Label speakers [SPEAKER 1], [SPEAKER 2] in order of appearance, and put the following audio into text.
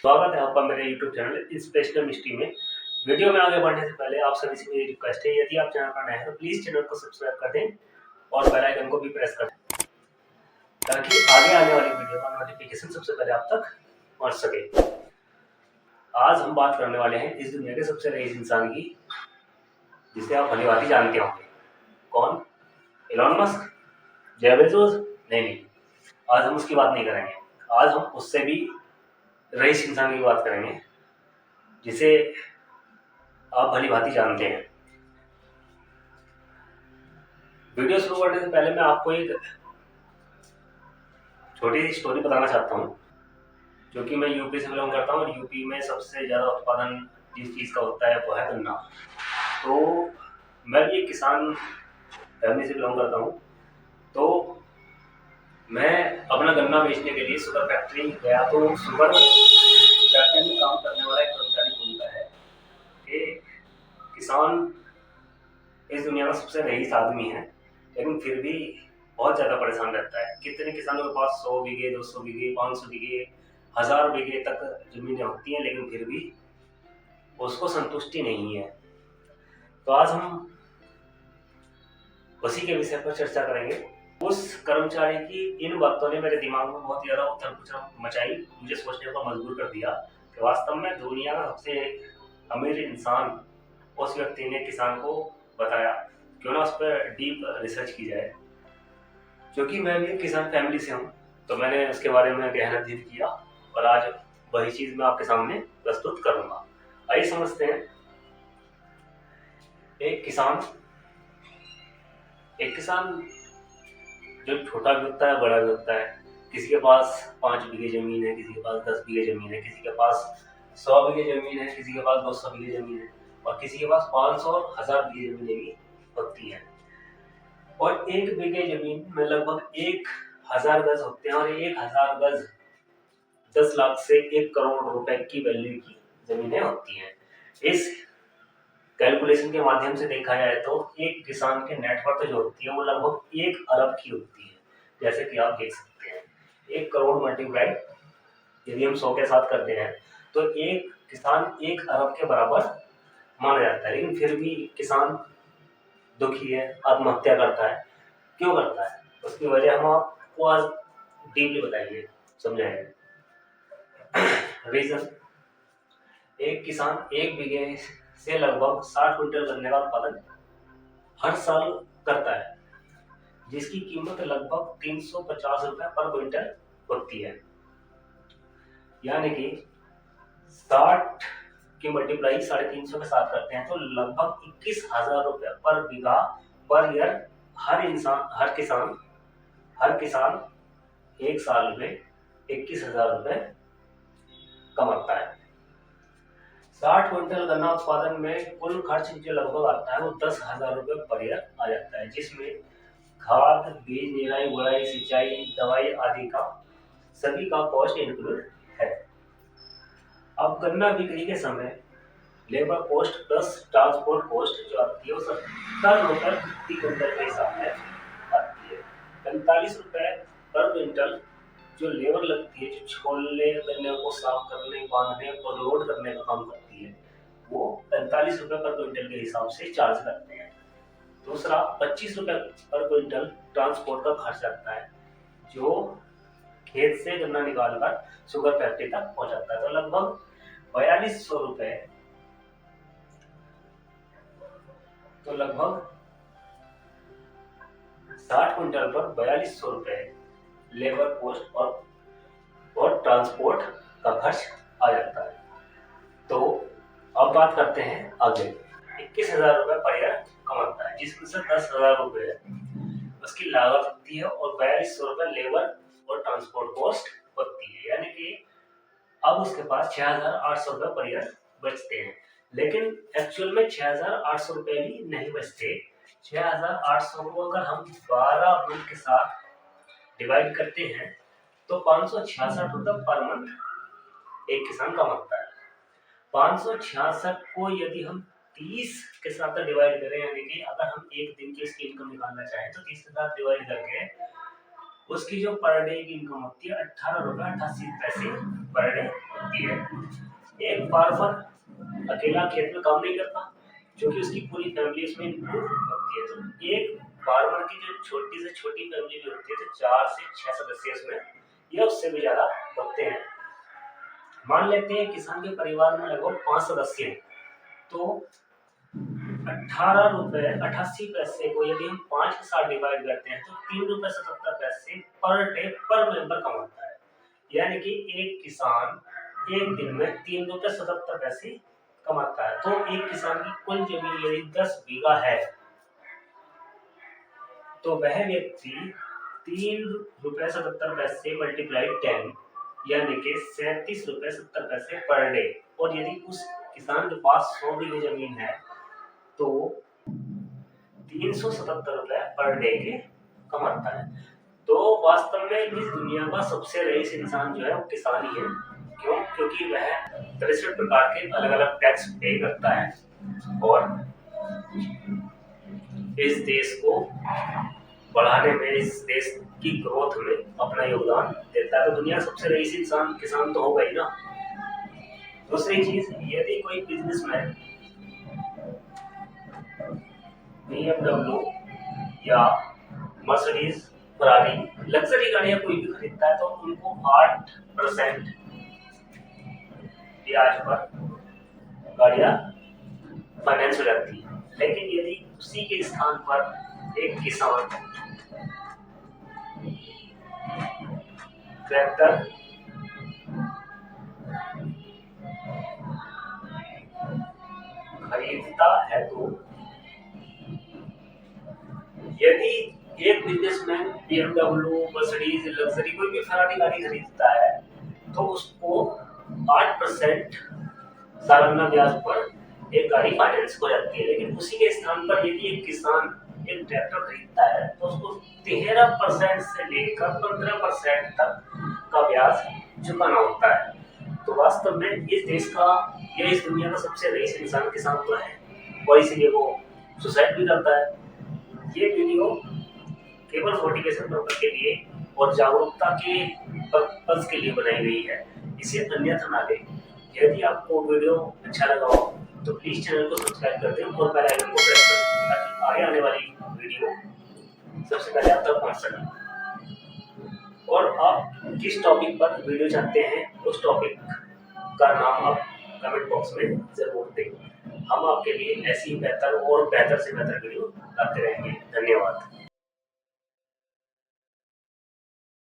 [SPEAKER 1] स्वागत है आपका मेरे YouTube चैनल इंस्पिरेशनल मिस्ट्री में। वीडियो में आगे बढ़ने से पहले आप सभी से मेरी रिक्वेस्ट है, यदि आप चैनल पर नए हैं तो प्लीज चैनल को सब्सक्राइब कर दें और बेल आइकन को भी प्रेस कर दें ताकि आगे आने वाली वीडियो का नोटिफिकेशन सबसे पहले आप तक पहुंच सके। आज हम बात करने वाले हैं इस दुनिया के सबसे रईस इंसान की, जिसे आप भलीभांति जानते होंगे। कौन? Elon Musk, Jeff Bezos? नहीं, आज हम उसकी बात नहीं करेंगे। आज हम उससे भी रईस इंसान की बात करेंगे जिसे आप भलीभांति जानते हैं। वीडियो शुरू करने से पहले मैं आपको एक छोटी सी स्टोरी बताना चाहता हूँ, क्योंकि मैं यूपी से बिलोंग करता हूँ और यूपी में सबसे ज़्यादा उत्पादन जिस चीज़ का होता है वो है गन्ना। तो मैं भी एक किसान फैमिली से बिलोंग करता हूँ। तो मैं अपना गन्ना बेचने के लिए शुगर फैक्ट्री गया, तो शुगर फैक्ट्री में काम करने वाला एक कर्मचारी बोलता है कि किसान इस दुनिया का सबसे रईस आदमी है, लेकिन फिर भी बहुत ज़्यादा परेशान रहता है। कितने किसानों के पास 100 बीघे, 200 बीघे, 500 बीघे, 1000 बीघे तक जमीनें होती हैं, लेकिन फिर भी उसको संतुष्टि नहीं है। तो आज हम उसी के विषय पर चर्चा करेंगे। उस कर्मचारी की इन बातों ने मेरे दिमाग में बहुत ज़्यादा उथल पुथल मचाई, मुझे सोचने पर मजबूर कर दिया कि वास्तव में दुनिया का सबसे अमीर इंसान उस व्यक्ति ने किसान को बताया। क्यों ना उस पर डीप रिसर्च की जाए। क्योंकि मैं भी किसान फैमिली से हूँ, तो मैंने उसके बारे में गहन अध्ययन किया और आज वही चीज़ मैं आपके सामने प्रस्तुत करूँगा। आइए समझते हैं। एक किसान जो छोटा भी होता है, बड़ा भी होता है। किसी के पास 5 बीघे जमीन है, किसी के पास 10 बीघे जमीन है, किसी के पास 100 बीघे जमीन है, किसी के पास 200 बीघे जमीन है और किसी के पास 500 और 1000 बीघे जमीनें भी होती हैं। और 1 बीघे जमीन में लगभग 1000 गज होते हैं और 1000 गज 10 लाख से 1 करोड़ रुपए की वैल्यू की जमीनें होती हैं। इस कैलकुलेशन के माध्यम से देखा जाए तो एक किसान के नेटवर्थ जो होती है वो लगभग 1 अरब की होती है। जैसे कि आप देख सकते हैं, 1 करोड़ मल्टीप्लाइड यदि हम 100 के साथ करते हैं तो एक किसान 1 अरब के बराबर माना जाता है। लेकिन फिर भी किसान दुखी है, आत्महत्या करता है। क्यों करता है? उसकी वजह हम आपको आज डीपली बताएंगे, समझाएंगे। रीजन: एक किसान 1 बीघे से लगभग 60 क्विंटल गन्ने का उत्पादन हर साल करता है, जिसकी कीमत लगभग 350 रुपए पर क्विंटल होती है। यानी कि 60 की मल्टीप्लाई 350 के साथ करते हैं तो लगभग 21,000 रुपए पर बीघा पर ईयर हर किसान एक साल में 21,000 रुपए कमाता है। 60 क्विंटल गन्ना उत्पादन में कुल खर्च जो लगभग आता है वो 10,000 रुपए पर ईयर आ जाता है, जिसमें खाद, बीज, निराई, गुड़ाई, सिंचाई, दवाई आदि का सभी का कॉस्ट इंक्लूड है। अब गन्ना बिक्री के समय labour cost plus transport cost जो आती है वो 70 रुपए प्रति क्विंटल के हिसाब में आती है। 45 रुपए पर क्विंटल जो लेबर लगती है, जो छोलने, गन्ने को साफ करने, बांधने और लोड करने का काम करती है, वो 45 रुपए पर क्विंटल के हिसाब से चार्ज करते हैं। दूसरा, 25 रुपए पर क्विंटल ट्रांसपोर्ट का खर्च आता है, जो खेत से गन्ना निकालकर शुगर फैक्ट्री तक पहुंचाता है। तो लगभग 4200 रुपए, तो लगभग 60 क्विंटल पर 4200 रुपए लेबर कॉस्ट और ट्रांसपोर्ट का खर्च आ जाता है। तो अब बात करते हैं आगे। 21,000 रुपए पर ईयर कमाता है, जिसमें से 10,000 रुपए उसकी लागत होती है और 4200 रुपए लेबर और ट्रांसपोर्ट कॉस्ट होती है। यानी कि अब उसके पास 6,800 रुपए पर ईयर बचते हैं। लेकिन एक्चुअल में 6,800 रुपए भी नहीं बचते। 6,800 को अगर हम 12 मंथ के साथ डिवाइड करते हैं तो 566 रुपए पर मंथ एक किसान कमाता है। 566 को यदि हम 30 के साथ डिवाइड करें, यानी कि अगर हम एक दिन की उसकी इनकम निकालना चाहें तो 30 के साथ डिवाइड करके उसकी जो पर डे की इनकम होती है 18 रुपए 88 पैसे पर डे होती होती है। एक फार्मर अकेला खेत में काम नहीं करता, क्योंकि उसकी पूरी फैमिली उसमें इंक्लूड होती है। तो एक फार्मर की जो छोटी से छोटी फैमिली भी होती है तो 4 से 6 सदस्य उसमें या उससे भी ज्यादा होते हैं। मान लेते हैं किसान के परिवार में लगभग 5 सदस्य हैं, तो 18 रुपए 88 पैसे को यदि हम 5 के साथ डिवाइड करते हैं तो 3 रुपए 77 पैसे पर डे पर मेंबर कमाता है। यानी कि एक किसान एक दिन में 3 रुपए 77 पैसे कमाता है। तो एक किसान की कुल जमीन यदि 10 बीघा है तो वह व्यक्ति 3 रुपए 77 पैसे मल्टीप्लाई 10 यानी कि 37 रुपए 70 पैसे पर डे। और यदि उस किसान के पास 100 बीघे जमीन है तो 377 रुपए पर डे के कमाता है। तो वास्तव में इस दुनिया का सबसे रईस इंसान जो है वो किसान ही है। क्यों? क्योंकि वह 63 प्रकार के अलग अलग टैक्स पे करता है और इस देश को बढ़ाने में, इस देश की ग्रोथ में अपना योगदान देता है। तो दुनिया सबसे रईस इंसान किसान तो होगा ही ना। दूसरी चीज, यदि कोई बिजनेसमैन BMW या मर्सिडीज, फरारी, लग्जरी गाड़ियां कोई भी खरीदता है तो उनको 8% ब्याज पर गाड़ियां फाइनेंस हो जाती है। लेकिन यदि उसी के स्थान पर एक किसान ट्रैक्टर खरीदता है तो यदि एक बिजनेसमैन BMW, मर्सिडीज, लग्जरी कोई भी फरारी गाड़ी खरीदता है तो उसको 8% सालाना ब्याज पर एक गाड़ी फाइनेंस हो जाती है। लेकिन उसी के स्थान पर यदि एक किसान एक ट्रैक्टर खरीदता है तो उसको 13% से लेकर 15% तक का ब्याज चुकाना होता है। तो वास्तव में इस देश का या इस दुनिया का सबसे रईस इंसान किसान तो है और इसीलिए वो सुसाइड भी करता है। ये वीडियो केवल मोटिवेशन पर्पस के लिए और जागरूकता के पर्पस के लिए बनाई गई है, इसे अन्यथा ना लें। यदि आपको वीडियो अच्छा लगा हो तो प्लीज चैनल को सब्सक्राइब कर दें और बेल आइकन को प्रेस कर दें ताकि आगे आने वाली वीडियो सबसे पहले आप तक पहुंच सके। और आप किस टॉपिक पर वीडियो चाहते हैं उस टॉपिक का नाम आप कमेंट बॉक्स में जरूर दें। हम आपके लिए ऐसी बेहतर और बेहतर से बेहतर वीडियो लाते रहेंगे। धन्यवाद।